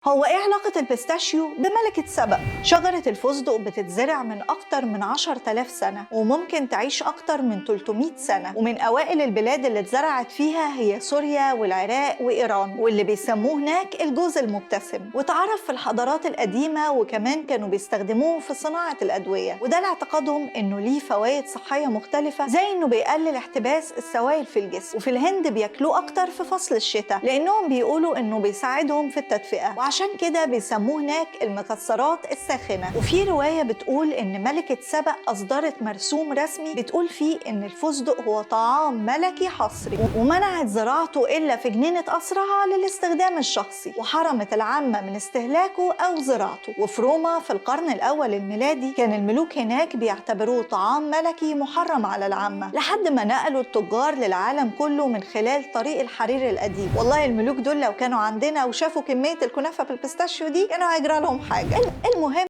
هو ايه علاقة البيستاشيو بملكة سبأ؟ شجرة الفستق بتتزرع من أكتر من 10,000 سنة وممكن تعيش أكتر من 300 سنة، ومن أوائل البلاد اللي اتزرعت فيها هي سوريا والعراق وإيران، واللي بيسموه هناك الجوز المبتسم، وتعرف في الحضارات القديمة وكمان كانوا بيستخدموه في صناعة الأدوية، وده لاعتقادهم إنه ليه فوائد صحية مختلفة زي إنه بيقلل احتباس السوائل في الجسم. وفي الهند بياكلوه أكتر في فصل الشتاء لأنهم بيقولوا إنه بيساعدهم في التدفئة، عشان كده بيسموه هناك المكسرات الساخنة. وفي رواية بتقول إن ملكة سبأ أصدرت مرسوم رسمي بتقول فيه إن الفستق هو طعام ملكي حصري، ومنعت زراعته إلا في جنينة قصرها للاستخدام الشخصي، وحرمت العامة من استهلاكه أو زراعته. وفي روما في القرن الأول الميلادي كان الملوك هناك بيعتبروه طعام ملكي محرم على العامة، لحد ما نقلوا التجار للعالم كله من خلال طريق الحرير القديم. والله الملوك دول لو كانوا عندنا وشافوا كمية الكنافة بالبيستاشيو دي كانوا هيجرى لهم حاجة. المهم